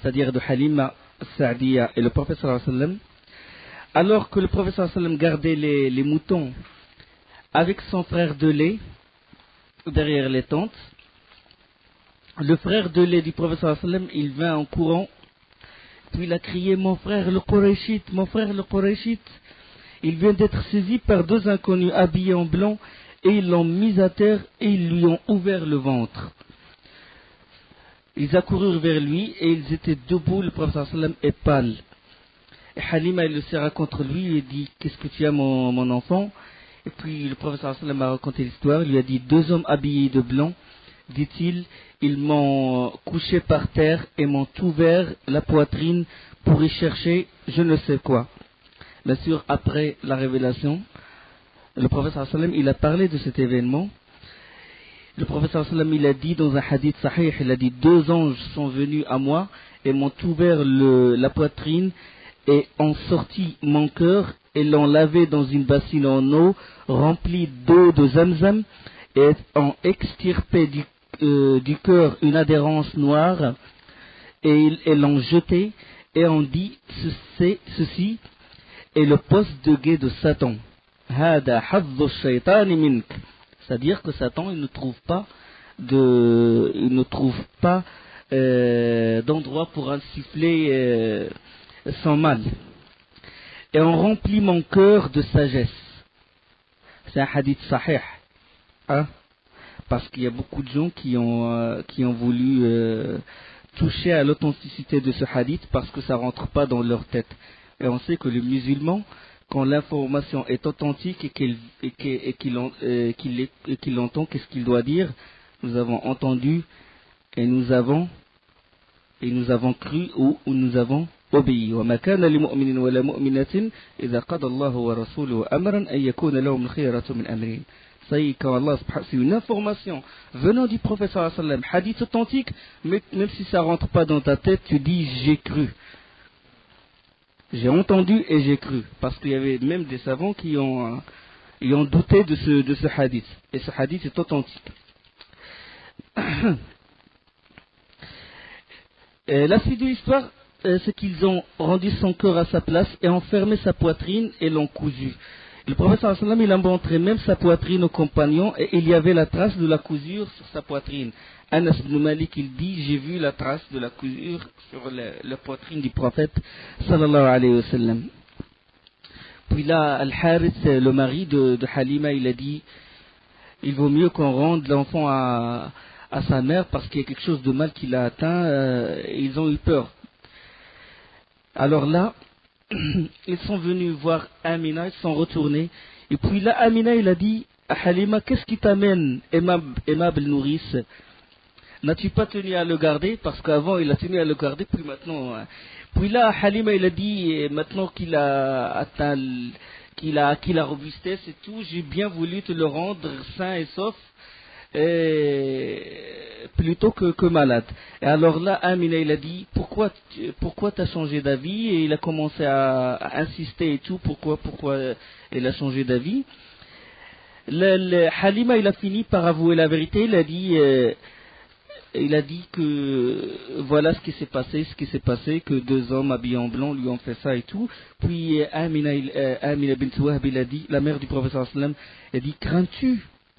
c'est-à-dire de Halima Sa'diya et le prophète sallallahu alayhi wa sallam, alors que le prophète sallallahu alayhi wa sallam gardait les moutons avec son frère de lait derrière les tentes, le frère de lait du prophète sallallahu alayhi wa sallam, il vint en courant, puis il a crié: mon frère le Qurayshite, mon frère le Qurayshite. Il vient d'être saisi par deux inconnus habillés en blanc, et ils l'ont mis à terre et ils lui ont ouvert le ventre. Ils accoururent vers lui et ils étaient debout, le prophète sallallahu alayhi wa sallam est pâle. Et Halima, il le serra contre lui et dit: qu'est-ce que tu as, mon enfant? Et puis le prophète sallallahu alayhi wa sallam a raconté l'histoire. Il lui a dit: deux hommes habillés de blanc, dit-il, ils m'ont couché par terre et m'ont ouvert la poitrine pour y chercher je ne sais quoi. Bien sûr, après la révélation, le prophète sallallahu alayhi wa sallam, il a parlé de cet événement. Le prophète sallallahu alayhi wa sallam, il a dit dans un hadith sahih, il a dit: deux anges sont venus à moi et m'ont ouvert la poitrine et ont sorti mon cœur et l'ont lavé dans une bassine en eau remplie d'eau de Zamzam et ont extirpé du cœur une adhérence noire et l'ont jeté et ont dit: ceci est le poste de guet de Satan. Hada hazzu shaytani mink. C'est-à-dire que Satan, il ne trouve pas d'endroit pour insuffler son mal. Et on remplit mon cœur de sagesse. C'est un hadith sahih. Hein? Parce qu'il y a beaucoup de gens qui ont voulu toucher à l'authenticité de ce hadith parce que ça ne rentre pas dans leur tête. Et on sait que le musulman, quand l'information est authentique et qu'il entend, qu'est-ce qu'il doit dire? Nous avons entendu et nous avons cru ou nous avons obéi. وَمَا كَانَ لِمُؤْمِنٍ وَلَا مُؤْمِنَةٍ إِذَا قَضَى اللَّهُ وَرَسُولُهُ أَمْرًا أَن يَكُونَ لَهُمُ الْخِيَرَةُ مِنْ أَمْرِهِمْ. Ça y est, quand Allah, c'est une information venant du prophète sallallahu alayhi wa sallam, hadith authentique, mais même si ça rentre pas dans ta tête, tu dis: j'ai cru. J'ai entendu et j'ai cru. Parce qu'il y avait même des savants qui ont douté de ce hadith. Et ce hadith est authentique. Et la suite de l'histoire, c'est qu'ils ont rendu son cœur à sa place et enfermé sa poitrine et l'ont cousu. Le prophète sallallahu alayhi wa sallam, il a montré même sa poitrine aux compagnons et il y avait la trace de la cousure sur sa poitrine. Anas ibn Malik, il dit: j'ai vu la trace de la cousure sur la poitrine du prophète sallallahu alayhi wa sallam. Puis là, Al-Harith, le mari de Halima, il a dit: il vaut mieux qu'on rende l'enfant à sa mère parce qu'il y a quelque chose de mal qui l'a atteint. Ils ont eu peur. Alors là, ils sont venus voir Amina, ils sont retournés. Et puis là, Amina, il a dit à Halima: qu'est-ce qui t'amène, aimable nourrice? N'as-tu pas tenu à le garder? Parce qu'avant, il a tenu à le garder, puis maintenant. Puis là, Halima, il a dit: maintenant qu'il a atteint, qu'il a acquis la robustesse et tout, j'ai bien voulu te le rendre sain et sauf, plutôt que malade. Et alors là, Amina, il a dit: pourquoi t'as changé d'avis? Et il a commencé à insister et tout, pourquoi il a changé d'avis. Halima, il a fini par avouer la vérité. Il a dit que voilà ce qui s'est passé, que deux hommes habillés en blanc lui ont fait ça et tout. Puis Amina bint Wahb, il a dit, la mère du prophète sallallahu alayhi wa sallam, elle dit: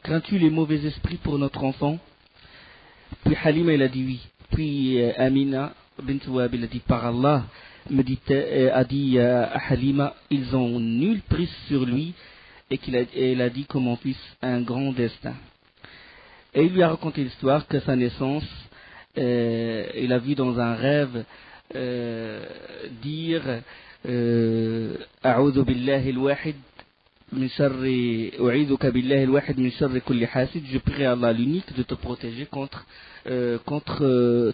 crains-tu les mauvais esprits pour notre enfant? Puis Halima, il a dit oui. Puis Amina bint Wahb, il a dit: par Allah, a dit à Halima, ils ont nulle prise sur lui, et il a dit que mon fils a un grand destin. Et il lui a raconté l'histoire que sa naissance, il a vu dans un rêve dire: A'udhu billahi al-wahid min sharri, u'iduka billahi al-wahid min sharri kulli hasid. Je prie à Allah l'unique de te protéger contre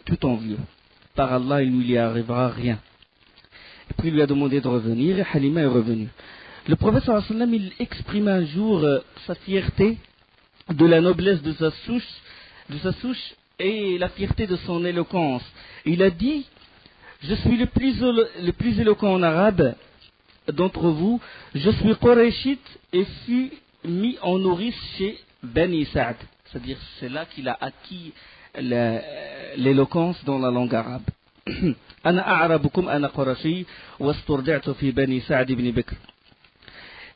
tout envieux. Par Allah, il ne lui arrivera rien. Et puis il lui a demandé de revenir et Halima est revenue. Le prophète sallallahu alayhi wa sallam, il exprime un jour sa fierté de la noblesse de sa souche et la fierté de son éloquence. Il a dit: je suis le plus éloquent en arabe d'entre vous, je suis Qurayshite et fus mis en nourrice chez Bani Sa'd. C'est-à-dire, c'est là qu'il a acquis l'éloquence dans la langue arabe. أنا أعربكم أنا قرشي واسترضعت في بني سعد بن بكر.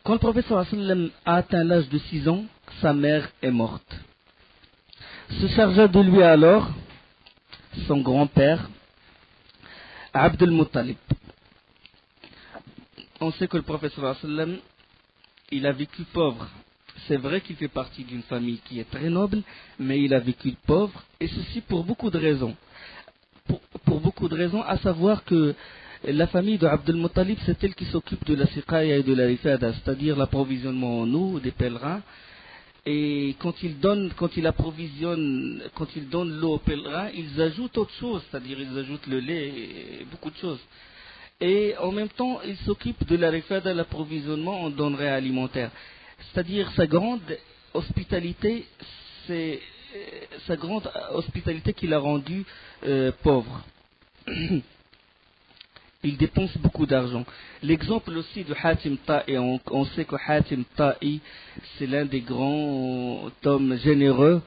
Quand le prophète sallallahu alayhi wa sallam a atteint l'âge de 6 ans, sa mère est morte. Se chargea de lui alors son grand-père, Abd al-Muttalib. On sait que le prophète sallallahu alayhi wa sallam, il a vécu pauvre. C'est vrai qu'il fait partie d'une famille qui est très noble, mais il a vécu pauvre, et ceci pour beaucoup de raisons. Pour beaucoup de raisons, à savoir que la famille de Abd al-Muttalib, c'est elle qui s'occupe de la siqaya et de la rifada, c'est-à-dire l'approvisionnement en eau des pèlerins. Et quand ils donnent l'eau aux pèlerins, ils ajoutent autre chose, c'est-à-dire ils ajoutent le lait et beaucoup de choses. Et en même temps, ils s'occupent de la rifada, l'approvisionnement en denrées alimentaires. C'est-à-dire sa grande hospitalité, c'est sa grande hospitalité qui l'a rendu pauvre. Il dépense beaucoup d'argent. L'exemple aussi de Hatim Ta'i, on sait que Hatim Ta'i, c'est l'un des grands hommes généreux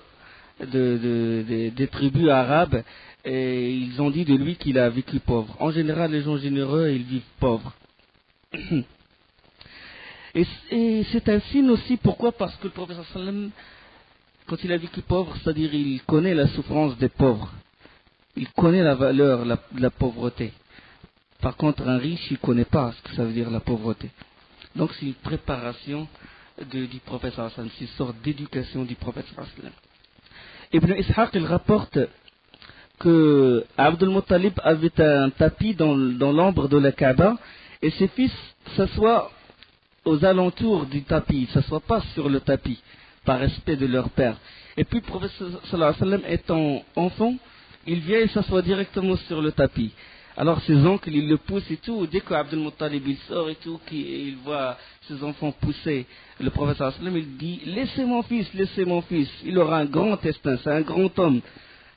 des tribus arabes, et ils ont dit de lui qu'il a vécu pauvre. En général, les gens généreux, ils vivent pauvres. Et c'est un signe aussi, pourquoi? Parce que le prophète sallallahu alayhi wa sallam, quand il a vécu pauvre, c'est-à-dire il connaît la souffrance des pauvres. Il connaît la valeur de la pauvreté. Par contre, un riche, il ne connaît pas ce que ça veut dire la pauvreté. Donc c'est une préparation du prophète sallallahu alayhi wa sallam, c'est une sorte d'éducation du prophète sallallahu alayhi wa sallam. Ibn Ishaq, il rapporte que Abd al-Muttalib avait un tapis dans l'ombre de la Kaaba, et ses fils s'assoient aux alentours du tapis, ils ne s'assoient pas sur le tapis, par respect de leur père. Et puis le prophète sallallahu alayhi wa sallam, étant enfant, il vient et s'assoit directement sur le tapis. Alors ses oncles, ils le poussent et tout. Dès qu'Abd al-Muttalib il sort et tout, il voit ses enfants pousser le prophète sallallahu alayhi wa sallam, il dit: laissez mon fils, il aura un grand destin, c'est un grand homme.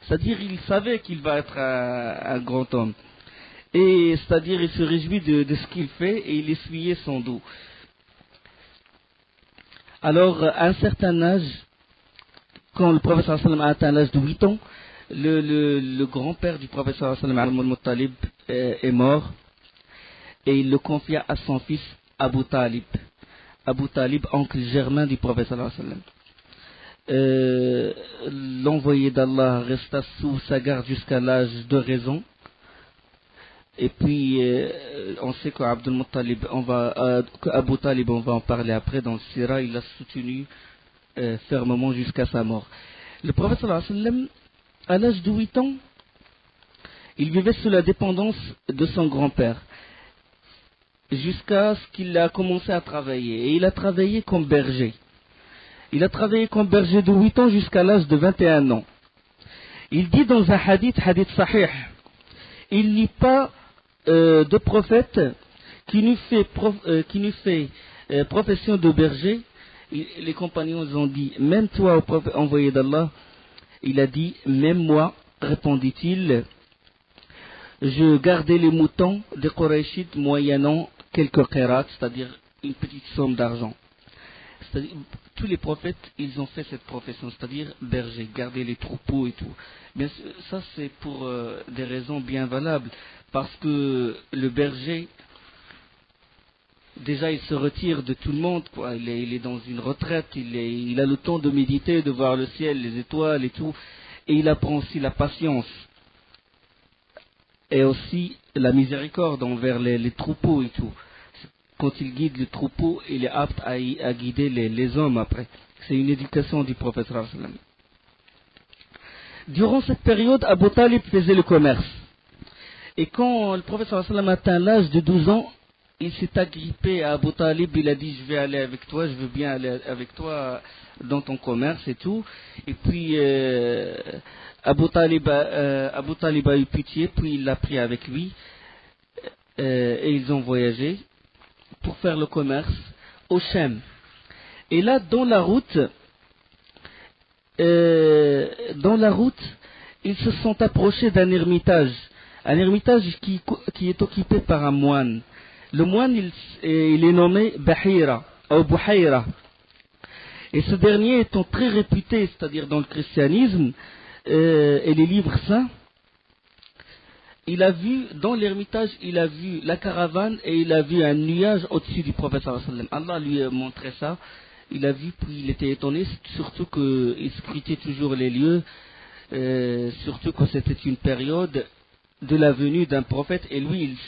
C'est-à-dire, il savait qu'il va être un grand homme. Et c'est-à-dire, il se réjouit de ce qu'il fait, et il essuyait son dos. Alors, à un certain âge, quand le prophète sallallahu alayhi wa sallam a atteint l'âge de 8 ans, le grand-père du prophète sallallahu alayhi wa sallam, al-Muttalib, est mort, et il le confia à son fils Abu Talib. Abu Talib, oncle germain du prophète sallallahu alayhi wa sallam. L'envoyé d'Allah resta sous sa garde jusqu'à l'âge de raison. Et puis, on sait qu'Abd al-Muttalib, qu'Abu Talib, on va en parler après dans le Sira, il l'a soutenu fermement jusqu'à sa mort. Le prophète sallallahu alayhi wa sallam, à l'âge de 8 ans, il vivait sous la dépendance de son grand-père, jusqu'à ce qu'il a commencé à travailler. Et il a travaillé comme berger. Il a travaillé comme berger de 8 ans jusqu'à l'âge de 21 ans. Il dit dans un hadith sahih, il n'y a pas de prophète qui n'eût fait profession de berger. Les compagnons ont dit: même toi, au prophète envoyé d'Allah. Il a dit: même moi, répondit-il, je gardais les moutons des Qurayshites moyennant quelques qirats, c'est-à-dire une petite somme d'argent. Tous les prophètes, ils ont fait cette profession, c'est-à-dire berger, garder les troupeaux et tout. Bien sûr, ça c'est pour des raisons bien valables, parce que le berger, déjà il se retire de tout le monde, quoi. Il est dans une retraite, il a le temps de méditer, de voir le ciel, les étoiles et tout, et il apprend aussi la patience, et aussi la miséricorde envers les troupeaux et tout. Quand il guide le troupeau, il est apte à guider les hommes après. C'est une éducation du prophète sallallahu alayhi wa sallam. Durant cette période, Abu Talib faisait le commerce. Et quand le prophète sallallahu alayhi wa sallam atteint l'âge de 12 ans, il s'est agrippé à Abu Talib, il a dit: je vais aller avec toi, je veux bien aller avec toi dans ton commerce et tout. Et puis Abu Talib a eu pitié, puis il l'a pris avec lui, et ils ont voyagé pour faire le commerce au Shem. Et là, dans la route, ils se sont approchés d'un ermitage qui est occupé par un moine. Le moine, il est nommé Bahira, ou Buhayra. Et ce dernier étant très réputé, c'est-à-dire dans le christianisme, et les livres saints, il a vu, dans l'ermitage, il a vu la caravane et il a vu un nuage au-dessus du prophète sallallahu alayhi wa sallam. Allah lui a montré ça, il a vu, puis il était étonné, surtout qu'il scrutait toujours les lieux, surtout que c'était une période de la venue d'un prophète, et lui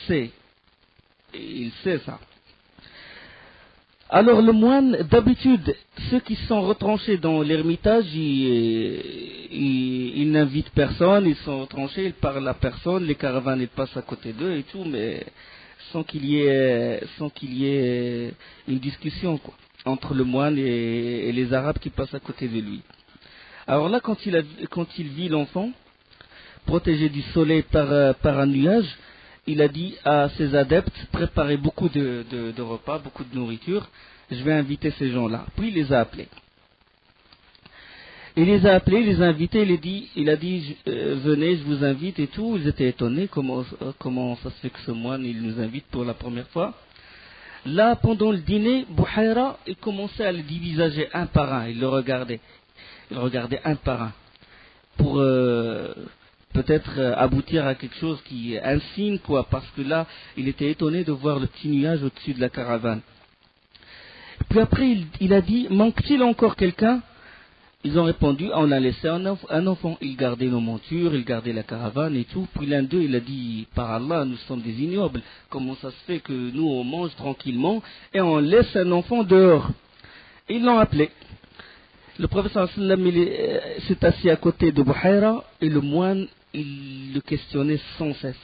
il sait ça. Alors le moine, d'habitude, ceux qui sont retranchés dans l'ermitage, ils n'invitent personne, ils sont retranchés, ils parlent à personne, les caravanes ils passent à côté d'eux et tout, mais sans qu'il y ait une discussion quoi, entre le moine et les Arabes qui passent à côté de lui. Alors là, quand il vit l'enfant, protégé du soleil par un nuage, il a dit à ses adeptes, préparez beaucoup de repas, beaucoup de nourriture, je vais inviter ces gens-là. Puis il les a appelés. Il les a appelés, il les a invités, il a dit venez, je vous invite et tout. Ils étaient étonnés, comment ça se fait que ce moine, il nous invite pour la première fois. Là, pendant le dîner, Bouhaïra, il commençait à les divisager un par un, il le regardait. Il regardait un par un. Pour peut-être aboutir à quelque chose qui est un signe, quoi, parce que là, il était étonné de voir le petit nuage au-dessus de la caravane. Puis après, il a dit, manque-t-il encore quelqu'un? Ils ont répondu, on a laissé un enfant. Il gardait nos montures, il gardait la caravane et tout. Puis l'un d'eux, il a dit, par Allah, nous sommes des ignobles. Comment ça se fait que nous, on mange tranquillement et on laisse un enfant dehors? Et ils l'ont appelé. Le professeur sallam s'est assis à côté de Bouhaïra et le moine, il le questionnait sans cesse.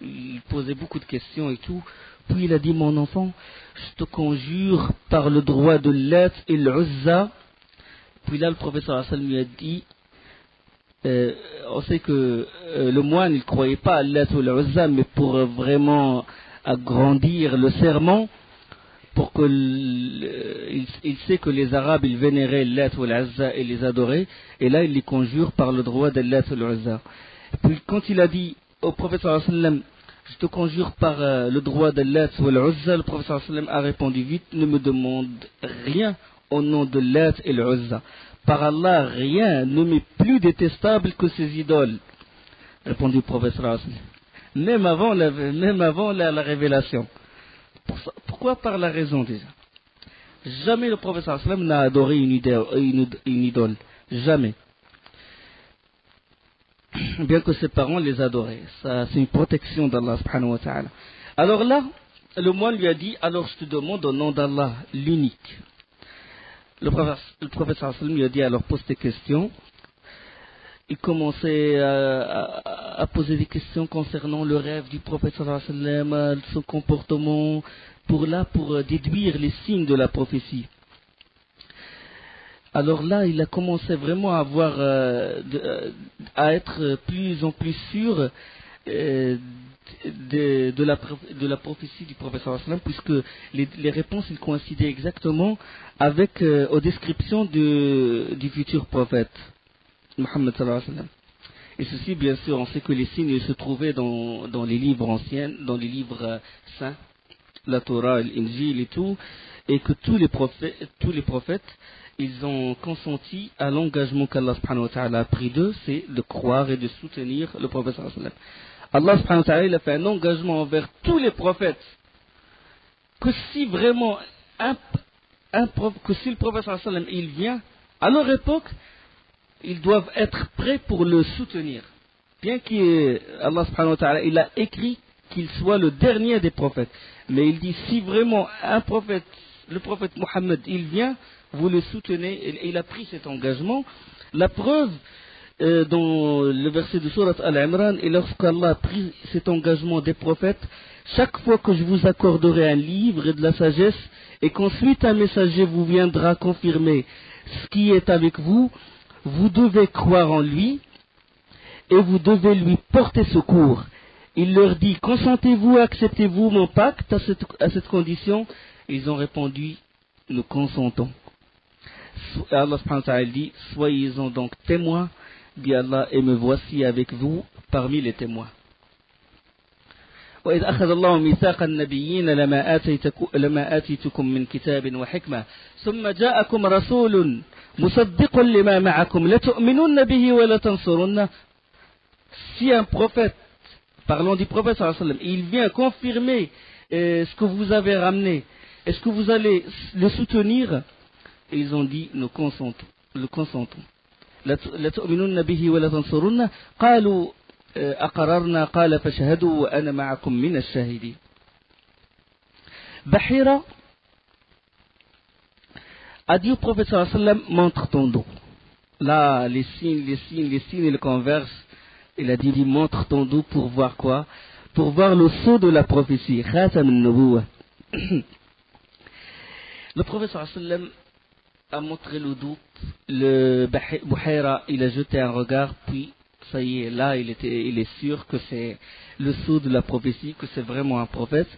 Il posait beaucoup de questions et tout. Puis il a dit, mon enfant, je te conjure par le droit de Lat et l'Uzza. Puis là, le professeur sallam lui a dit, on sait que le moine, il ne croyait pas à Lat ou l'Uzza, mais pour vraiment agrandir le serment, pour que il sait que les Arabes ils vénéraient Lat ou l'Uzza et les adoraient, et là il les conjure par le droit de Lat ou l'Uzza. Puis quand il a dit au professeur sallam, je te conjure par le droit de Lat ou l'Uzza, le professeur sallam a répondu, vite, ne me demande rien au nom de Lat et l'Uzza. Par Allah, rien ne m'est plus détestable que ces idoles, répondit le professeur sallam. Même avant la révélation. Pourquoi? Par la raison déjà. Jamais le professeur sallam n'a adoré une idole. Jamais. Bien que ses parents les adoraient. Ça, c'est une protection d'Allah subhanahu wa ta'ala. Alors là, le moine lui a dit, alors je te demande au nom d'Allah, l'unique. Le professeur sallam lui a dit, alors pose tes questions. Il commençait à poser des questions concernant le rêve du prophète sallallahu alayhi wa sallam, son comportement, pour déduire les signes de la prophétie. Alors là, il a commencé vraiment à être plus en plus sûr de la prophétie du prophète sallallahu alayhi wa sallam, puisque les réponses ils coïncidaient exactement avec aux descriptions du futur prophète. Muhammad sallallahu alayhi wa sallam. Et ceci, bien sûr, on sait que les signes se trouvaient dans les livres anciens, dans les livres saints, la Torah, l'Injil et tout, et que tous les prophètes, ils ont consenti à l'engagement qu'Allah subhanahu wa ta'ala a pris d'eux, c'est de croire et de soutenir le prophète sallallahu alayhi wa sallam. Allah subhanahu wa ta'ala, il a fait un engagement envers tous les prophètes, que si vraiment que si le prophète sallallahu alayhi wa sallam, il vient, à leur époque, ils doivent être prêts pour le soutenir. Bien qu'Allah subhanahu wa ta'ala, il a écrit qu'il soit le dernier des prophètes. Mais il dit, si vraiment le prophète Mohammed, il vient, vous le soutenez, et il a pris cet engagement. La preuve, dans le verset de Surat Al-Imran, et lorsqu'Allah a pris cet engagement des prophètes, chaque fois que je vous accorderai un livre et de la sagesse, et qu'ensuite un messager vous viendra confirmer ce qui est avec vous, vous devez croire en lui et vous devez lui porter secours. Il leur dit, consentez-vous, acceptez-vous mon pacte à cette condition? Ils ont répondu, nous consentons. Allah subhanahu wa ta'ala dit, soyez-en donc témoins, dit Allah, et me voici avec vous parmi les témoins. وإذ أخذ الله ميثاق النبيين لما آتيتكم من كتاب وحكمة ثم جاءكم رسول مصدق لما معكم لتؤمنن به ولتنصرنه. Si un prophète, parlons du prophète sallallahu alayhi wa sallam, il vient confirmer ce que vous avez ramené, est-ce que vous allez le soutenir? Et ils ont dit, nous consentons. لتؤمنن به ولتنصرنه قالوا أقررنا قال فاشهدوا وأنا معكم من الشاهدين. Bahira a dit au prophète sallallahu alayhi wa sallam, montre ton dos. Là, les signes, ils convergent. Il a dit, montre ton dos pour voir quoi? Pour voir le sceau de la prophétie. Khatam al-Nubuwah. Le prophète sallallahu alayhi wa sallam a montré le dos. Le Bahira, il a jeté un regard, puis ça y est, là, il est sûr que c'est le sceau de la prophétie, que c'est vraiment un prophète.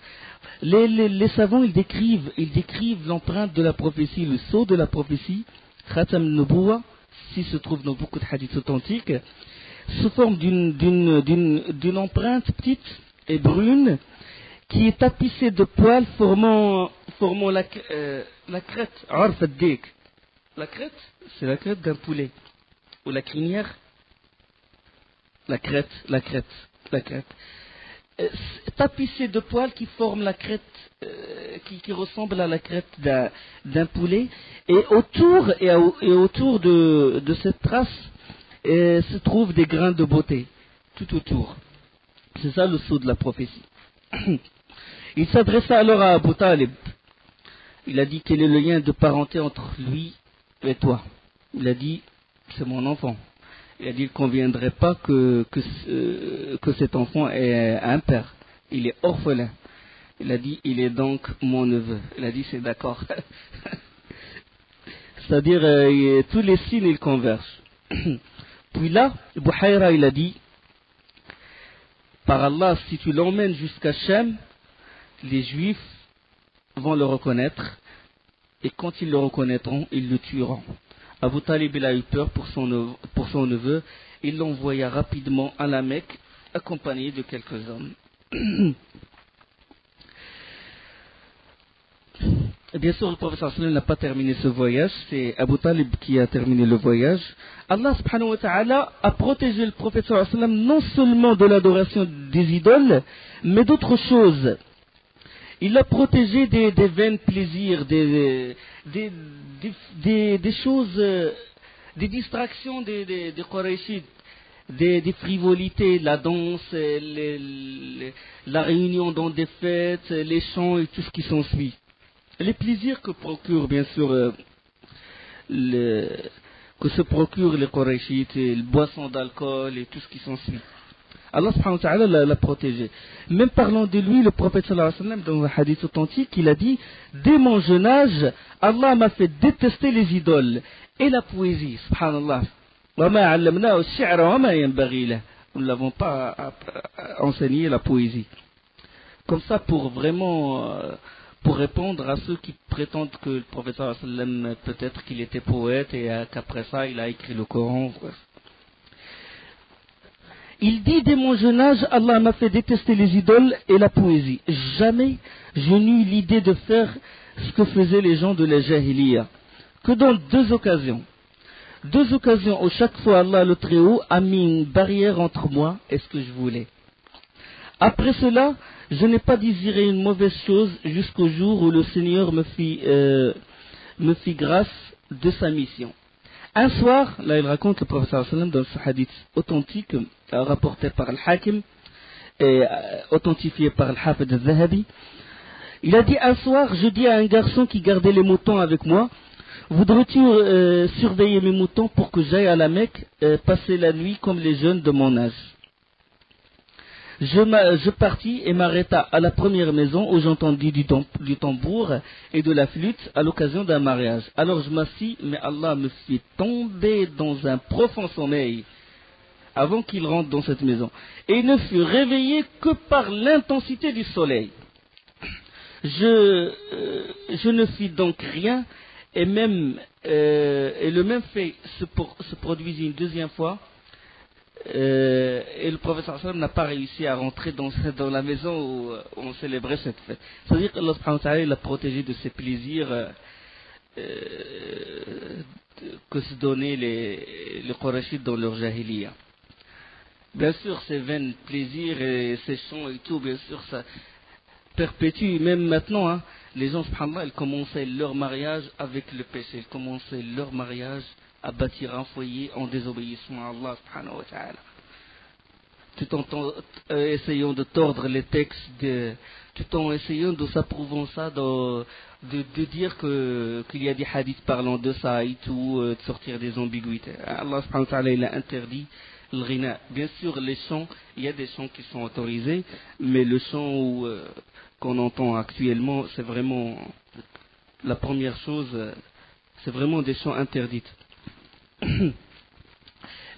Les savants, ils décrivent l'empreinte de la prophétie, le sceau de la prophétie, Khatam al-Nubuwah, si se trouve dans beaucoup de hadiths authentiques, sous forme d'une empreinte petite et brune, qui est tapissée de poils formant la crête, Arf ad-Dik. La crête, c'est la crête d'un poulet. Ou la crinière. La crête. Tapissée de poils qui forment la crête, qui ressemble à la crête d'un poulet. Et autour de cette trace se trouvent des grains de beauté. Tout autour. C'est ça le sceau de la prophétie. Il s'adressa alors à Abu Talib. Il a dit, quel est le lien de parenté entre lui et toi? Il a dit, c'est mon enfant. Il a dit, il ne conviendrait pas que cet enfant ait un père. Il est orphelin. Il a dit, il est donc mon neveu. Il a dit, c'est d'accord. C'est-à-dire, tous les signes, ils convergent. Puis là, Buhayra, il a dit, par Allah, si tu l'emmènes jusqu'à Shem, les Juifs vont le reconnaître. Et quand ils le reconnaîtront, ils le tueront. Abu Talib, il a eu peur pour son neveu. Il l'envoya rapidement à la Mecque, accompagné de quelques hommes. Et bien sûr, le prophète sallallahu alayhi wa sallam n'a pas terminé ce voyage. C'est Abu Talib qui a terminé le voyage. Allah subhanahu wa ta'ala a protégé le prophète sallallahu alayhi wa sallam non seulement de l'adoration des idoles, mais d'autres choses. Il a protégé des vains plaisirs, des choses, des distractions des Qurayshites, des frivolités, la danse, la réunion dans des fêtes, les chants et tout ce qui s'ensuit. Les plaisirs que procurent bien sûr que se procurent les Qurayshites, les boissons d'alcool et tout ce qui s'ensuit. Allah subhanahu wa ta'ala l'a protégé. Même parlant de lui, le prophète sallallahu alayhi wa sallam, dans un hadith authentique, il a dit, dès mon jeune âge, Allah m'a fait détester les idoles et la poésie, subhanallah. Nous ne l'avons pas enseigné la poésie. Comme ça, pour vraiment, pour répondre à ceux qui prétendent que le prophète sallallahu alayhi wa sallam, peut-être qu'il était poète et qu'après ça, il a écrit le Coran. Il dit, dès mon jeune âge, Allah m'a fait détester les idoles et la poésie. Jamais je n'eus l'idée de faire ce que faisaient les gens de la Jahiliya. Que dans deux occasions où chaque fois Allah le Très-Haut a mis une barrière entre moi et ce que je voulais. Après cela, je n'ai pas désiré une mauvaise chose jusqu'au jour où le Seigneur me fit grâce de sa mission. Un soir, là il raconte le prophète sallallahu alayhi wa sallam dans ce hadith authentique rapporté par Al-Hakim et authentifié par Al-Hafid Al-Zahabi. Il a dit, un soir, je dis à un garçon qui gardait les moutons avec moi, voudrais-tu surveiller mes moutons pour que j'aille à la Mecque passer la nuit comme les jeunes de mon âge? Je partis et m'arrêta à la première maison où j'entendis du tambour et de la flûte à l'occasion d'un mariage. Alors je m'assis, mais Allah me fit tomber dans un profond sommeil avant qu'il rentre dans cette maison. Et il ne fut réveillé que par l'intensité du soleil. Je ne fis donc rien et le même fait se produisit une deuxième fois. Et le prophète sallallahu alayhi wa sallam n'a pas réussi à rentrer dans la maison où on célébrait cette fête. C'est-à-dire qu'Allah subhanahu wa ta'ala l'a protégé de ses plaisirs que se donnaient les Qurayshites dans leur jahiliya. Bien sûr, ces vains plaisirs et ces chants et tout, bien sûr, ça perpétue, même maintenant, hein, les gens, subhanallah, ils commençaient leur mariage avec le péché, ils commençaient leur mariage à bâtir un foyer en désobéissant à Allah, subhanahu wa ta'ala. Tout en essayant de tordre les textes, tout en essayant de s'approuvant ça, de dire qu'il y a des hadiths parlant de ça et tout, de sortir des ambiguïtés. Allah, subhanahu wa ta'ala, il a interdit le rina. Bien sûr, les chants, il y a des chants qui sont autorisés, mais le chant qu'on entend actuellement, c'est vraiment la première chose, c'est vraiment des chants interdits.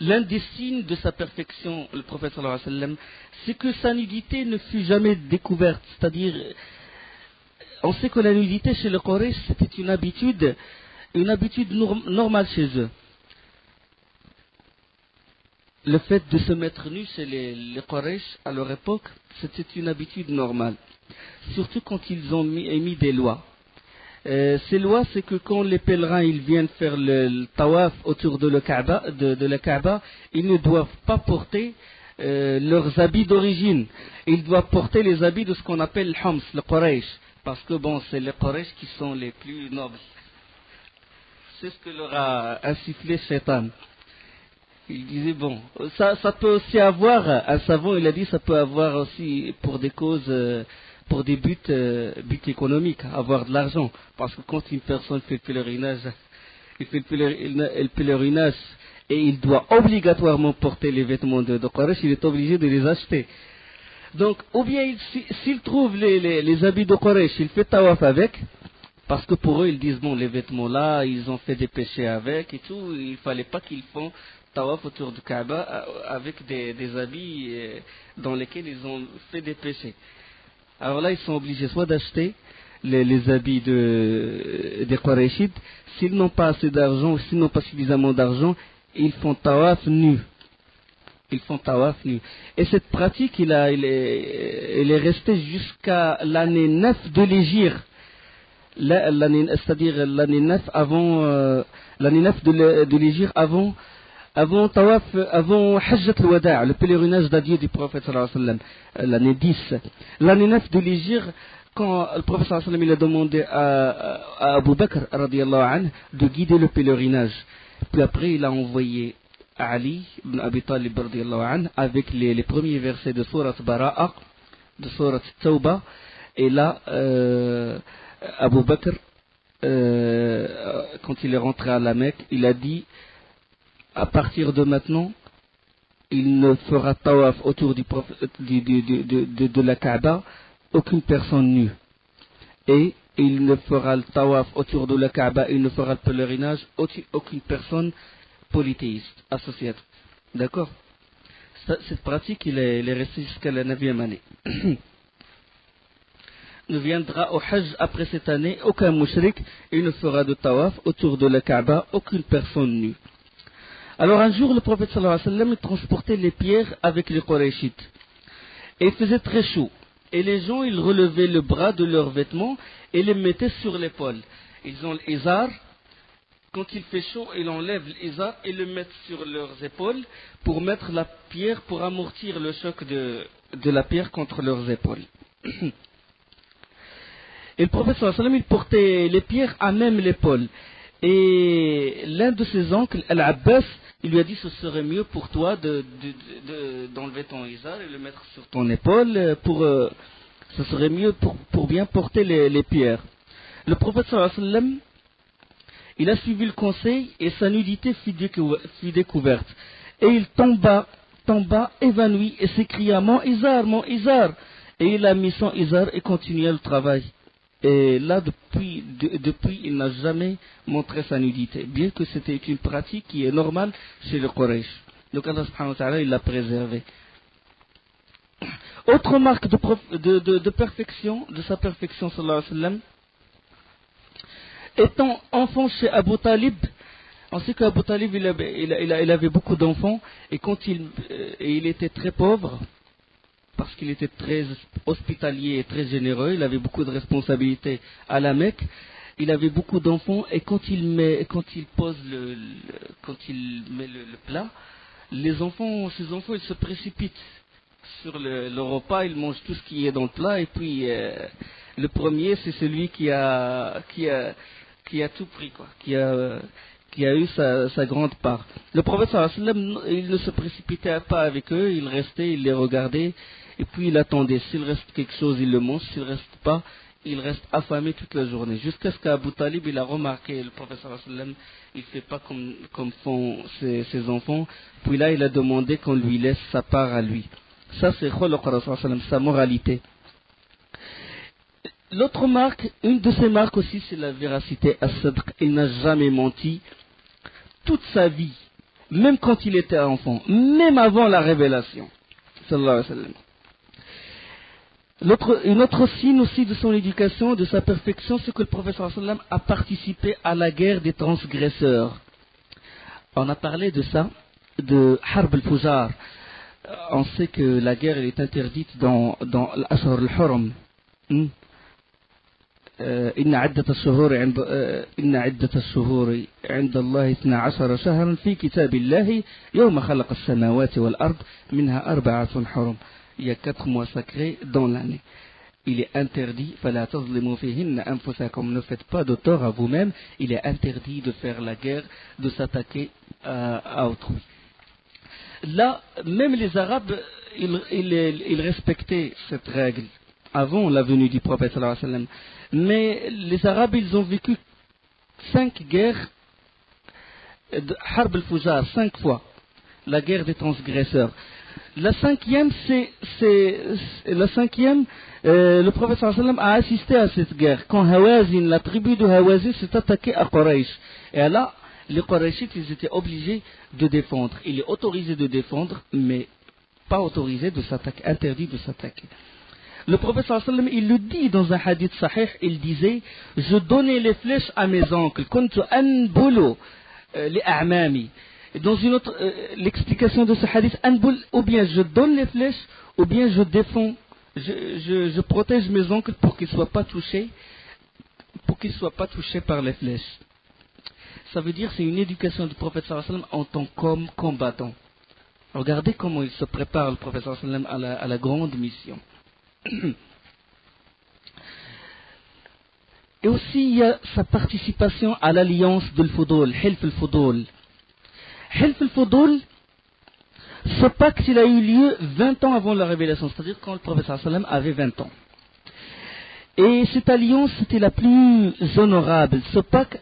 L'un des signes de sa perfection, le prophète sallallahu alayhi wa sallam, c'est que sa nudité ne fut jamais découverte. C'est-à-dire, on sait que la nudité chez le Quraysh, c'était une habitude normale chez eux. Le fait de se mettre nu chez les Quraysh à leur époque, c'était une habitude normale. Surtout quand ils ont émis des lois. Ces lois, c'est que quand les pèlerins ils viennent faire le tawaf autour de la Kaaba, ils ne doivent pas porter leurs habits d'origine. Ils doivent porter les habits de ce qu'on appelle le Hams, le Quraysh. Parce que bon, c'est les Quraysh qui sont les plus nobles. C'est ce que leur a insufflé Shaitan. Il disait, bon, ça peut aussi avoir, un savant, il a dit, ça peut avoir aussi pour des causes, pour des buts économiques, avoir de l'argent. Parce que quand une personne fait le pèlerinage, et il doit obligatoirement porter les vêtements de Quraysh, il est obligé de les acheter. Donc, ou bien, s'il trouve les habits de Quraysh, il fait tawaf avec, parce que pour eux, ils disent, bon, les vêtements là, ils ont fait des péchés avec et tout, il fallait pas qu'ils font tawaf autour du Kaaba avec des habits dans lesquels ils ont fait des péchés. Alors là, ils sont obligés soit d'acheter les habits des Qurayshites, s'ils n'ont pas assez d'argent, ou s'ils n'ont pas suffisamment d'argent, ils font tawaf nus. Ils font tawaf nus. Et cette pratique, elle est restée jusqu'à l'année 9 de l'Hégire. C'est-à-dire l'année 9 de l'Hégire avant Tawaf, avant Hajjat al-Wada', le pèlerinage d'adieu du prophète sallallahu alayhi wa sallam, l'année 10. L'année 9 de l'Hégire, quand le prophète sallallahu alayhi wa sallam il a demandé à Abu Bakr radiyallahu anhu de guider le pèlerinage. Puis après, il a envoyé Ali ibn Abi Talib radiyallahu anhu avec les premiers versets de Surat Bara'a, de Surat Tawbah. Et là, Abu Bakr, quand il est rentré à la Mecque, il a dit, à partir de maintenant, il ne fera tawaf autour de la Kaaba aucune personne nue. Et il ne fera le tawaf autour de la Kaaba, il ne fera le pèlerinage aucune personne polythéiste, associée. D'accord? Cette pratique, elle est restée jusqu'à la 9e année. Ne viendra au Hajj après cette année aucun mushrik et ne fera de tawaf autour de la Kaaba aucune personne nue. Alors un jour, le prophète sallallahu alayhi wa sallam transportait les pierres avec les Qurayshites. Et il faisait très chaud. Et les gens, ils relevaient le bras de leurs vêtements et les mettaient sur l'épaule. Ils ont l'izar. Quand il fait chaud, ils enlèvent l'izar et le mettent sur leurs épaules pour mettre la pierre, pour amortir le choc de la pierre contre leurs épaules. Et le prophète sallallahu alayhi wa sallam, il portait les pierres à même l'épaule. Et l'un de ses oncles, Al-Abbas, il lui a dit ce serait mieux pour toi d'enlever ton izar et le mettre sur ton épaule, ce serait mieux pour bien porter les pierres. Le prophète sallallahu alayhi wa sallam, il a suivi le conseil et sa nudité fut découverte. Et il tomba évanoui et s'écria, mon izar. Et il a mis son izar et continua le travail. Et là, depuis, il n'a jamais montré sa nudité, bien que c'était une pratique qui est normale chez le Quraysh. Donc Allah subhanahu wa ta'ala, il l'a préservé. Autre marque de perfection, de sa perfection, sallallahu alayhi wa sallam, étant enfant chez Abu Talib, On sait qu'Abu Talib, il avait beaucoup d'enfants, et quand il était très pauvre, parce qu'il était très hospitalier et très généreux, il avait beaucoup de responsabilités à la Mecque, il avait beaucoup d'enfants, et quand il met le plat, ses enfants, ils se précipitent sur le repas, ils mangent tout ce qui est dans le plat, et puis le premier, c'est celui qui a tout pris, quoi, qui a eu sa grande part. Le prophète sallallahu alayhi wa sallam, il ne se précipitait pas avec eux, il restait, il les regardait, et puis il attendait. S'il reste quelque chose, il le mange, s'il ne reste pas, il reste affamé toute la journée. Jusqu'à ce qu'Abu Talib, il a remarqué, le prophète sallallahu alayhi wa sallam, il ne fait pas comme font ses enfants, puis là il a demandé qu'on lui laisse sa part à lui. Ça c'est khuluq Rasul sallallahu alayhi wa sallam, sa moralité. L'autre marque, une de ses marques aussi, c'est la véracité. As-Sadq, il n'a jamais menti toute sa vie, même quand il était enfant, même avant la révélation. Sallallahu alayhi wa sallam. Une autre signe aussi de son éducation, de sa perfection, c'est que le prophète sallallahu alayhi wa sallam a participé à la guerre des transgresseurs. On a parlé de ça, de Harb al-Fujar. On sait que la guerre est interdite dans l'Ashhur al-Hurum. إن عدة الشهور عند الله 12 شهرا في كتاب الله يوم خلق السماوات والأرض منها 4 حرم. Il y a 4 mois sacrés dans l'année. Il est interdit, فلا تظلموا فيهن أنفسكم, ne faites pas de tort à vous-même. Il est interdit de faire la guerre, de s'attaquer à autrui. Là, même les Arabes, ils respectaient cette règle avant la venue du prophète sallallahu alayhi wa sallam. Mais les Arabes, ils ont vécu 5 guerres de Harb al-Fujar, 5 fois, la guerre des transgresseurs. La cinquième, le prophète sallallahu alayhi wa sallam a assisté à cette guerre, quand Hawazin, la tribu de Hawazin, s'est attaquée à Quraysh. Et là, les Qurayshites, ils étaient obligés de défendre. Il est autorisé de défendre, mais pas autorisé de s'attaquer, interdit de s'attaquer. Le prophète sallallahu alayhi wa sallam, il le dit dans un hadith sahih, il disait, je donnais les flèches à mes oncles, kuntu anbulu li a'mami. Dans une autre, l'explication de ce hadith, anbul, ou bien je donne les flèches, ou bien je défends, je protège mes oncles pour qu'ils ne soient pas touchés par les flèches. Ça veut dire, c'est une éducation du prophète sallallahu alayhi wa sallam en tant qu'homme combattant. Regardez comment il se prépare, le prophète sallallahu alayhi wa sallam, à la grande mission. Et aussi il y a sa participation à l'alliance de l'Fudul, Hilf al-Fudul. Hilf al-Fudul, ce pacte il a eu lieu 20 ans avant la révélation, c'est-à-dire quand le prophète sallallahu alayhi wa sallam avait 20 ans. Et cette alliance c'était la plus honorable. Ce pacte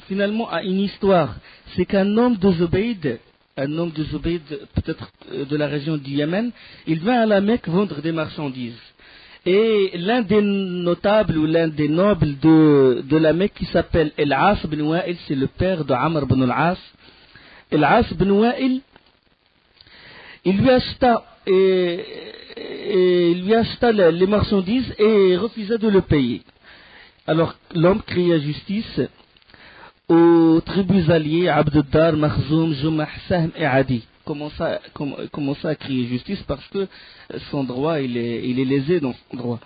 finalement a une histoire. C'est qu'un homme de Zubayd, peut-être de la région du Yémen, il vint à la Mecque vendre des marchandises. Et l'un des notables ou l'un des nobles de la Mecque qui s'appelle El-As bin Wa'il, c'est le père de Amr bin Al-As. El-As bin Wa'il, il lui acheta les marchandises et refusa de le payer. Alors l'homme cria justice aux tribus alliées, Abd-Dar, Makhzoum, Jumah, Sahm et Adi. Commença à crier justice parce que son droit, il est lésé dans son droit.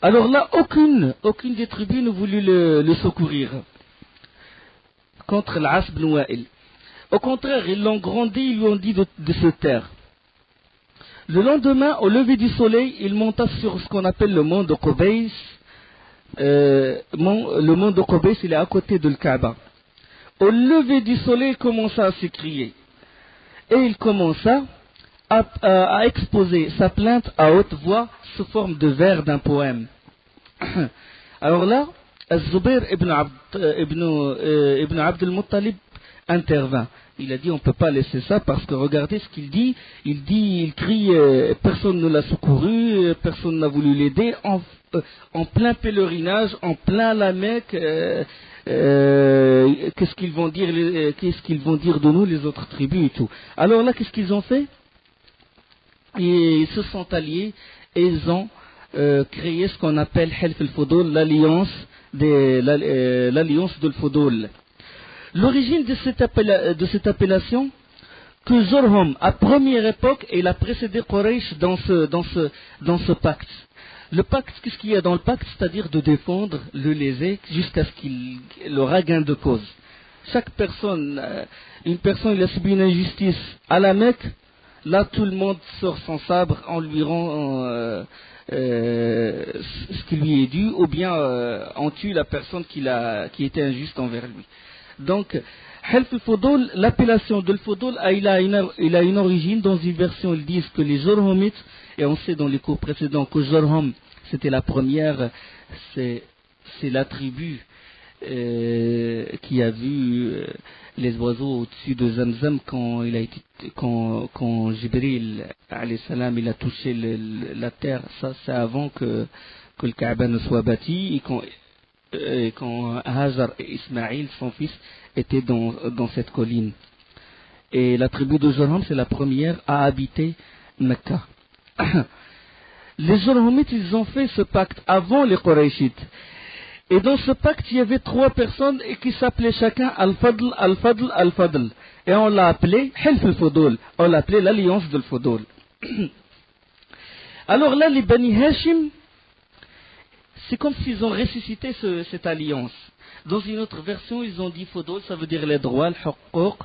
Alors là, aucune des tribus ne voulut le secourir contre l'As bin Wa'il. Au contraire, ils l'ont grandi, ils lui ont dit de se taire. Le lendemain, au lever du soleil, il monta sur ce qu'on appelle le mont de Qubays. Le mont de Qubays, il est à côté de Kaaba. Au lever du soleil, il commença à s'écrier. Et il commença à exposer sa plainte à haute voix sous forme de vers d'un poème. Alors là, Az-Zubair ibn Abd al-Muttalib intervint. Il a dit on ne peut pas laisser ça parce que regardez ce qu'il dit. Il crie personne ne l'a secouru, personne n'a voulu l'aider en plein pèlerinage, en plein la Mecque. Qu'est-ce qu'ils vont dire de nous les autres tribus et tout. Alors là qu'est-ce qu'ils ont fait? Ils se sont alliés et ils ont créé ce qu'on appelle Hilf al-Fudul, l'alliance de l'Fudul. L'origine de cette appellation, que Jorhom, à première époque, il a précédé Quraysh dans ce pacte. Le pacte, qu'est-ce qu'il y a dans le pacte? C'est-à-dire de défendre le lésé jusqu'à ce qu'il aura gain de cause. Chaque personne, une personne, il a subi une injustice à la Mecque, là tout le monde sort son sabre, on lui rend ce qui lui est dû, ou bien on tue la personne qui était injuste envers lui. Donc, Helf al-Fudul, l'appellation de al-Fudul, il a une origine. Dans une version, ils disent que les Jorhomites, et on sait dans les cours précédents que Jorhom, c'était la première, c'est la tribu qui a vu les oiseaux au-dessus de Zamzam quand Jibril alayhi salam, il a touché la terre. Ça, c'est avant que le Kaaba ne soit bâti, et quand Hajar et Ismaïl, son fils, étaient dans cette colline. Et la tribu de Jorhom, c'est la première à habiter Mecca. Les Jorhomites, ils ont fait ce pacte avant les Qurayshites. Et dans ce pacte, il y avait 3 personnes qui s'appelaient chacun Al-Fadl, Al-Fadl, Al-Fadl. Et on l'a appelé Helf al-Fudul. On l'a appelé l'alliance de Fudul. Alors là, les Bani Hashim, c'est comme s'ils ont ressuscité cette alliance. Dans une autre version, ils ont dit Fudul, ça veut dire les droits, al-Huquq,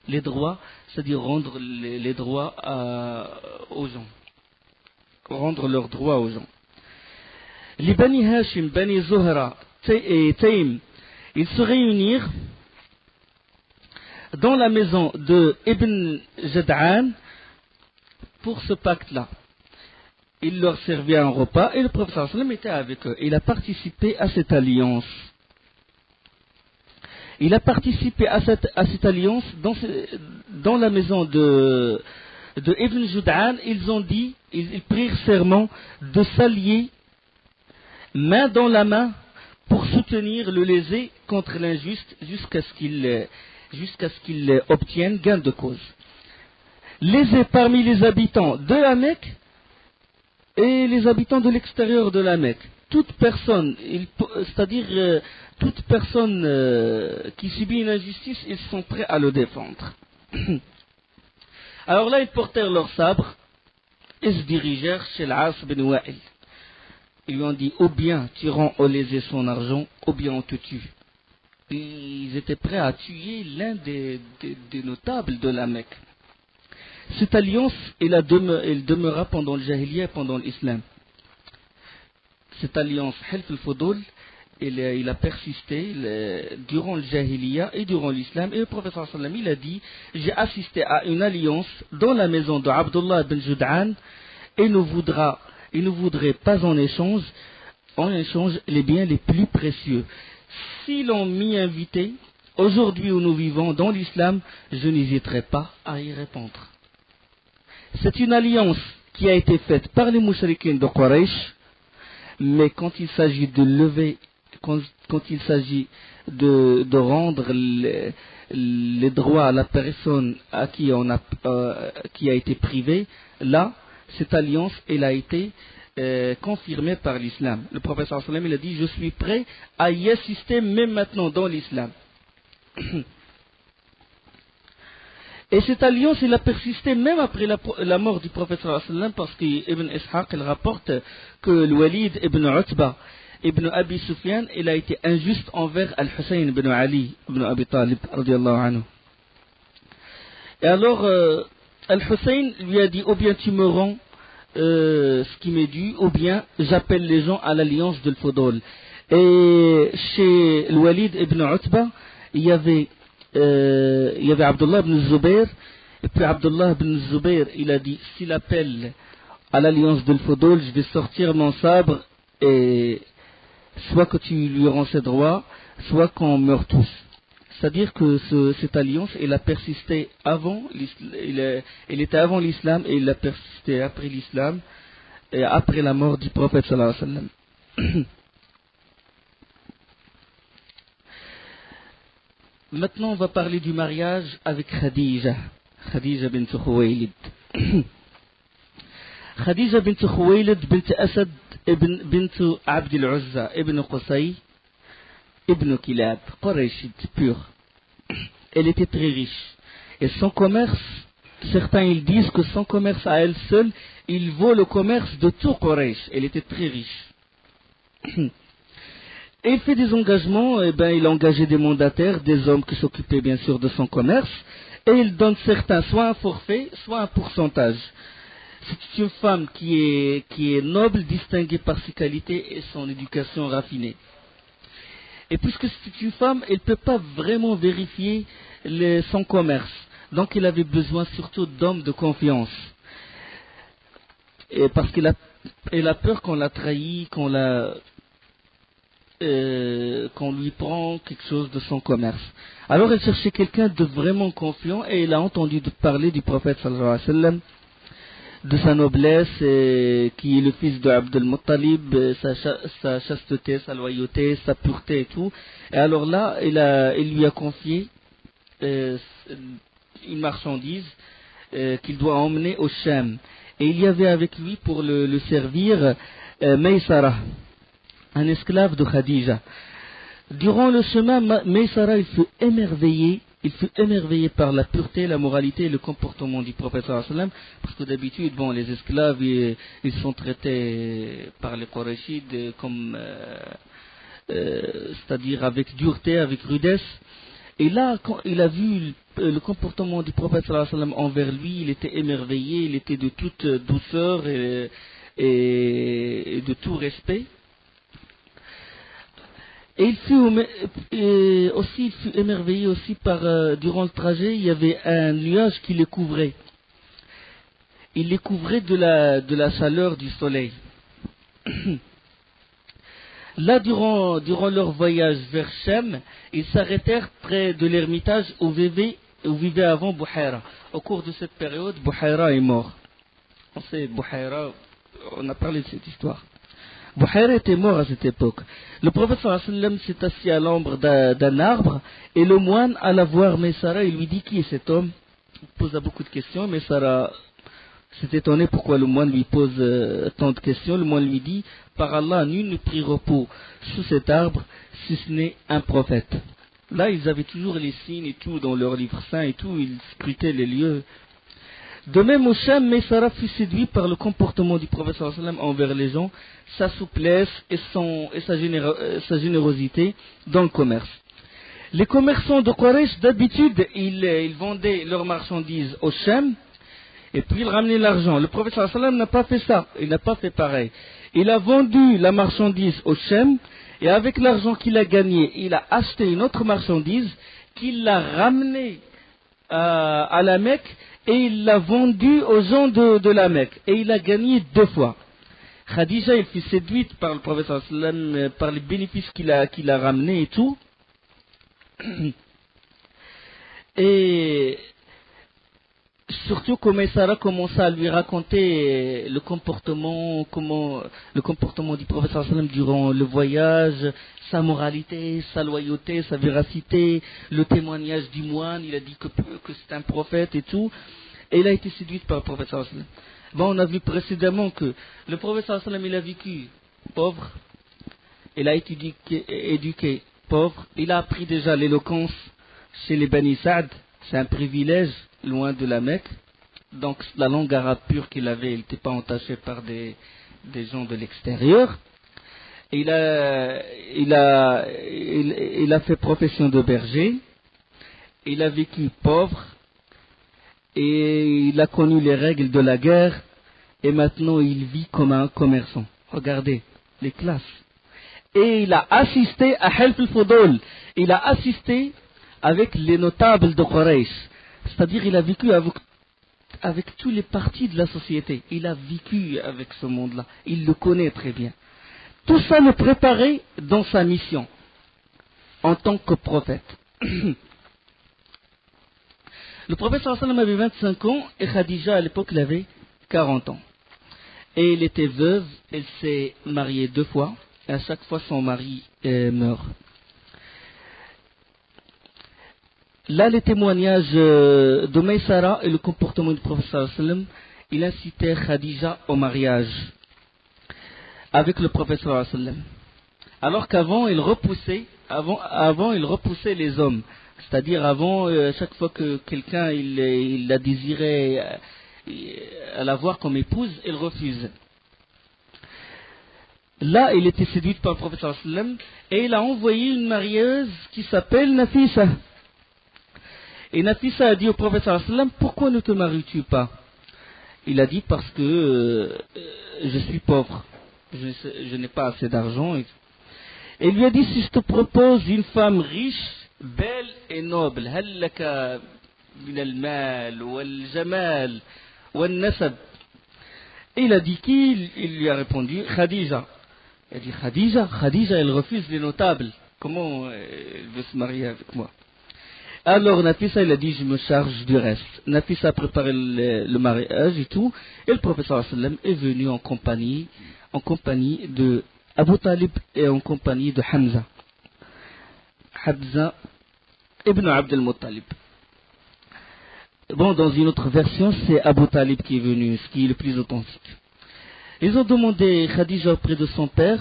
les droits, c'est-à-dire rendre les droits aux gens. Rendre leurs droits aux gens. Les Bani Hashim, Bani Zuhra et Taym, ils se réunirent dans la maison de Ibn Jad'an pour ce pacte-là. Il leur servait un repas et le prophète sallam était avec eux. Il a participé à cette alliance. Il a participé à cette alliance dans la maison de Ibn Jad'an. Ils prirent serment de s'allier main dans la main pour soutenir le lésé contre l'injuste jusqu'à ce qu'il obtienne gain de cause. Lésé parmi les habitants de la Mecque et les habitants de l'extérieur de la Mecque. Toute personne, toute personne qui subit une injustice, ils sont prêts à le défendre. Alors là, ils portèrent leur sabre et se dirigèrent chez l'As bin Wa'il. Ils lui ont dit, ou bien tu rends au lésé son argent, ou bien on te tue. Et ils étaient prêts à tuer l'un des notables de la Mecque. Cette alliance, elle demeura pendant le Jahiliya et pendant l'Islam. Cette alliance, Helf al-Fudul, il a persisté durant le Jahiliya et durant l'Islam. Et le prophète sallallahu alayhi wa sallam, il a dit, j'ai assisté à une alliance dans la maison de Abdullah ibn Jud'an et ne voudrait pas en échange les biens les plus précieux. Si l'on m'y invitait, aujourd'hui où nous vivons dans l'Islam, je n'hésiterai pas à y répondre. C'est une alliance qui a été faite par les mouchriquins de Quraysh, mais quand il s'agit de lever, quand il s'agit de rendre les droits à la personne à qui a été privée, là, cette alliance, elle a été confirmée par l'islam. Le prophète sallallahu alayhi wa sallam, il a dit, je suis prêt à y assister même maintenant dans l'islam. Et cette alliance, elle a persisté même après la mort du prophète sallallahu alayhi wa sallam, parce qu'Ibn Ishaq, il rapporte que le Walid ibn Utba, ibn Abi Sufyan, il a été injuste envers Al-Hussein ibn Ali, ibn Abi Talib, radiyallahu anhu. Et alors, Al-Hussein lui a dit, ou bien tu me rends ce qui m'est dû, ou bien j'appelle les gens à l'alliance de l'Fudul. Et chez le Walid ibn Utba, il y avait Abdullah ibn Zubayr, et puis Abdullah ibn Zubayr, il a dit, s'il appelle à l'alliance de l'Fudul, je vais sortir mon sabre, et soit que tu lui rends ses droits, soit qu'on meurt tous. C'est-à-dire que cette alliance, elle a persisté avant, elle était avant l'islam, et elle a persisté après l'islam, et après la mort du prophète sallallahu alayhi wa sallam. Maintenant, on va parler du mariage avec Khadija bint Khuwaylid. Khadija bint Khuwaylid bint Asad bint Abd al-Uzza ibn Qusay ibn Kilab, Qurayshid pur. elle était très riche. Et son commerce, certains ils disent que son commerce à elle seule, il vaut le commerce de tout Quraysh. Elle était très riche. Et il fait des engagements, il engageait des mandataires, des hommes qui s'occupaient bien sûr de son commerce, et il donne certains, soit un forfait, soit un pourcentage. C'est une femme qui est noble, distinguée par ses qualités et son éducation raffinée. Et puisque c'est une femme, elle ne peut pas vraiment vérifier son commerce. Donc il avait besoin surtout d'hommes de confiance. Et parce qu'elle a peur qu'on la trahit, qu'on lui prend quelque chose de son commerce. Alors elle cherchait quelqu'un de vraiment confiant et elle a entendu parler du prophète sallallahu alayhi wa sallam, de sa noblesse, qui est le fils de Abd al-Muttalib, sa chasteté, sa loyauté, sa pureté et tout. Et alors là, il lui a confié une marchandise qu'il doit emmener au Sham. Et il y avait avec lui pour le servir Maysara, un esclave de Khadija. Durant le chemin, Maysara il fut émerveillé par la pureté, la moralité et le comportement du prophète sallallahu alayhi wa sallam, parce que d'habitude, les esclaves, ils sont traités par les Qurayshides comme, c'est-à-dire avec dureté, avec rudesse. Et là, quand il a vu le comportement du prophète sallallahu alayhi wa sallam envers lui, il était émerveillé, il était de toute douceur et de tout respect. Et il fut émerveillé aussi par, durant le trajet, il y avait un nuage qui les couvrait. Il les couvrait de la chaleur du soleil. Là, durant leur voyage vers Shem, ils s'arrêtèrent près de l'ermitage où vivait avant Bouhaira. Au cours de cette période, Bouhaira est mort. On sait, Bouhaira, on a parlé de cette histoire. Bouhaira était mort à cette époque. Le prophète sallallahu alayhi wa sallam s'est assis à l'ombre d'un arbre et le moine alla voir Maysara et lui dit qui est cet homme. Il posa beaucoup de questions. Maysara s'est étonné pourquoi le moine lui pose tant de questions. Le moine lui dit, par Allah, nul ne prit repos sous cet arbre si ce n'est un prophète. Là, ils avaient toujours les signes et tout dans leur livre saint et tout, ils scrutaient les lieux. De même au Sham, Maysara fut séduit par le comportement du prophète sallallahu alayhi wa sallam envers les gens, sa souplesse et sa générosité dans le commerce. Les commerçants de Quraysh, d'habitude, ils vendaient leurs marchandises au Sham et puis ils ramenaient l'argent. Le prophète sallallahu alayhi wa sallam n'a pas fait ça, il n'a pas fait pareil. Il a vendu la marchandise au Sham et avec l'argent qu'il a gagné, il a acheté une autre marchandise qu'il l'a ramenée à la Mecque et il l'a vendue aux gens de la Mecque et il a gagné 2 fois. Khadija, elle fut séduite par le prophète sallallahu alayhi wa sallam, par les bénéfices qu'il a ramenés et tout. Et surtout quand Maysara commença à lui raconter le comportement du prophète sallallahu alayhi wa sallam durant le voyage, sa moralité, sa loyauté, sa véracité, le témoignage du moine, il a dit que c'est un prophète et tout, et il a été séduit par le prophète sallallahu alayhi wa sallam. On a vu précédemment que le prophète sallallahu alayhi wa sallam, il a vécu pauvre, il a été éduqué pauvre, il a appris déjà l'éloquence chez les Bani Saad, c'est un privilège loin de la Mecque, donc la langue arabe pure qu'il avait, il n'était pas entaché par des gens de l'extérieur. Il a fait profession de berger, il a vécu pauvre, et il a connu les règles de la guerre, et maintenant il vit comme un commerçant. Regardez les classes. Et il a assisté à Helf al-Fudul, il a assisté avec les notables de Quraysh, c'est-à-dire il a vécu avec tous les partis de la société, il a vécu avec ce monde-là, il le connaît très bien. Tout ça le préparait dans sa mission en tant que prophète. Le prophète sallallahu alayhi wa sallam avait 25 ans et Khadija à l'époque elle avait 40 ans. Et elle était veuve, elle s'est mariée 2 fois et à chaque fois son mari meurt. Là les témoignages de Maysara et le comportement du prophète sallallahu alayhi wa sallam, il incitait Khadija au mariage avec le prophète sallallahu alayhi wa sallam. Alors qu'avant il repoussait les hommes C'est-à-dire avant, chaque fois que quelqu'un il la désirait la voir comme épouse, elle refuse. Là, il était séduite par le prophète sallallahu alayhi wa sallam et il a envoyé une marieuse qui s'appelle Nafisa. Et Nafisa a dit au prophète sallallahu alayhi wa sallam, pourquoi ne te maries-tu pas? Il a dit parce que je suis pauvre, je n'ai pas assez d'argent. Et il lui a dit, si je te propose une femme riche, belle et noble, هل لك من المال والجمال والنسب. Et il a dit qui? Il lui a répondu Khadija. Il a dit Khadija elle refuse les notables. Comment elle veut se marier avec moi? Alors Nafisa il a dit je me charge du reste. Nafisa a préparé le mariage et tout. Et le professeur sallam est venu en compagnie de Abu Talib et en compagnie de Hamza. Hamza ibn Abd al-Muttalib. Bon, dans une autre version, c'est Abu Talib qui est venu, ce qui est le plus authentique. Ils ont demandé Khadija auprès de son père,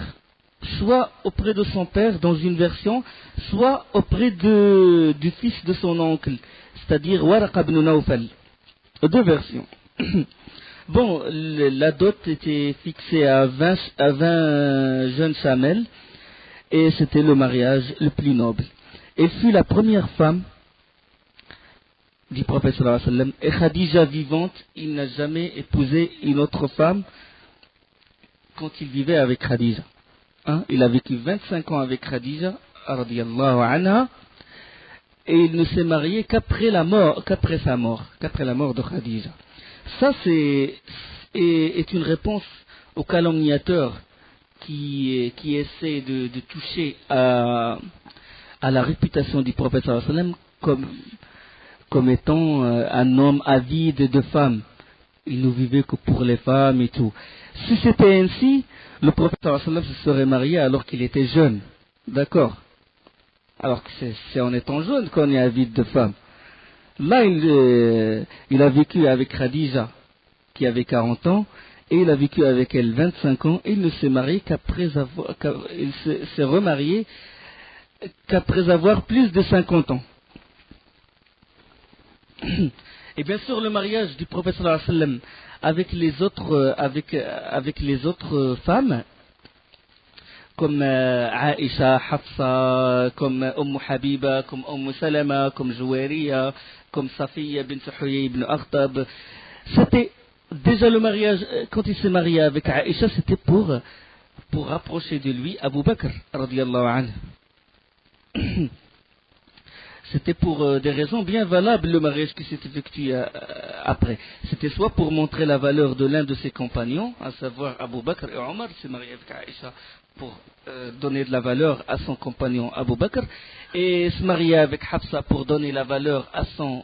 soit auprès de son père dans une version, soit auprès du fils de son oncle, c'est-à-dire Waraqa ibn Nawfal. Deux versions. Bon, la dot était fixée à 20 jeunes chamelles, et c'était le mariage le plus noble. Elle fut la première femme du prophète sallallahu alayhi wa sallam, et Khadija vivante, il n'a jamais épousé une autre femme quand il vivait avec Khadija. Il a vécu 25 ans avec Khadija, radiyallahu anha, et il ne s'est marié qu'après sa mort de Khadija. Ça est une réponse aux calomniateurs qui essaient de toucher à la réputation du prophète sallallahu alayhi wa sallam comme étant un homme avide de femmes. Il ne vivait que pour les femmes et tout. Si c'était ainsi, le prophète sallallahu alayhi wa sallam se serait marié alors qu'il était jeune. D'accord? Alors que c'est en étant jeune qu'on est avide de femmes. Là, il a vécu avec Khadija, qui avait 40 ans, et il a vécu avec elle 25 ans, et il ne s'est marié il s'est remarié qu'après avoir plus de 50 ans. Et bien sûr, le mariage du prophète sallallahu alayhi wa sallam avec les autres femmes, comme Aïcha, Hafsa, comme Habiba, comme Salama, comme Jouariya, comme Safiya bint Huyay ibn Akhtab. C'était déjà le mariage, quand il s'est marié avec Aïcha, c'était pour rapprocher de lui Abu Bakr, radiyallahu anhu. C'était pour des raisons bien valables le mariage qui s'est effectué après. C'était soit pour montrer la valeur de l'un de ses compagnons, à savoir Abu Bakr et Omar, s'est marié avec Aïcha pour donner de la valeur à son compagnon Abu Bakr, et se marier avec Hafsa pour donner la valeur à son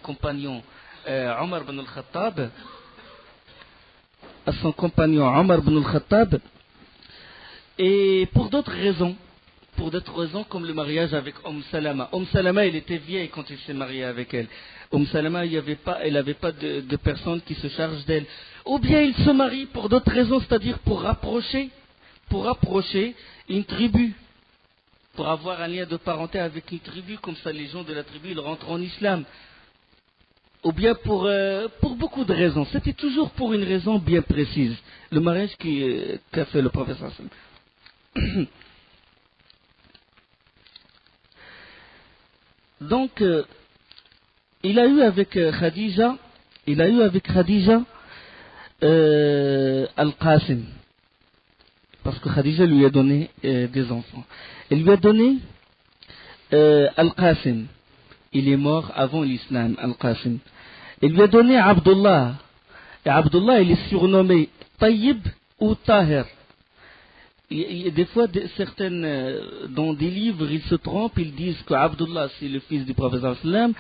compagnon Omar ibn al-Khattab, et pour d'autres raisons. Comme le mariage avec Salama. Salama, elle était vieille quand il s'est marié avec elle. Salama, elle n'avait pas de personne qui se charge d'elle. Ou bien il se marie pour d'autres raisons, c'est-à-dire pour rapprocher une tribu, pour avoir un lien de parenté avec une tribu, comme ça les gens de la tribu ils rentrent en islam. Ou bien pour beaucoup de raisons. C'était toujours pour une raison bien précise. Le mariage qu'a fait le professeur. Donc, il a eu avec Khadija Al-Qasim, parce que Khadija lui a donné des enfants. Elle lui a donné Al-Qasim. Il est mort avant l'islam, Al-Qasim. Elle lui a donné Abdullah. Et Abdullah, il est surnommé Tayyib ou Tahir. Des fois, dans des livres, ils se trompent, ils disent que Abdullah c'est le fils du prophète sallam,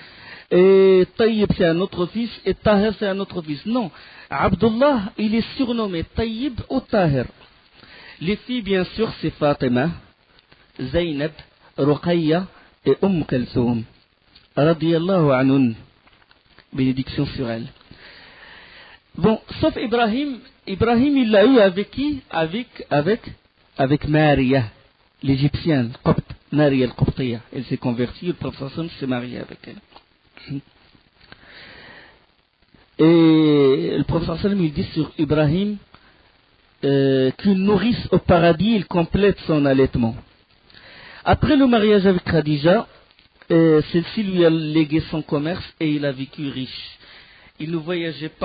et Tayyib c'est un autre fils, et Tahir c'est un autre fils. Non, Abdullah, il est surnommé Tayyib ou Tahir. Les filles, bien sûr, c'est Fatima, Zaynab, Ruqayya et Kalsoum. Radiyallahu anhun. Bénédiction sur elle. Bon, sauf Ibrahim. Ibrahim, il l'a eu avec qui? Avec Maria, l'égyptienne, copte, Nari al-Qubtiya. Elle s'est convertie, le prophète sallam s'est marié avec elle. Et le prophète sallam il dit sur Ibrahim qu'une nourrice au paradis, il complète son allaitement. Après le mariage avec Khadija, celle-ci lui a légué son commerce et il a vécu riche. Il ne voyageait pas.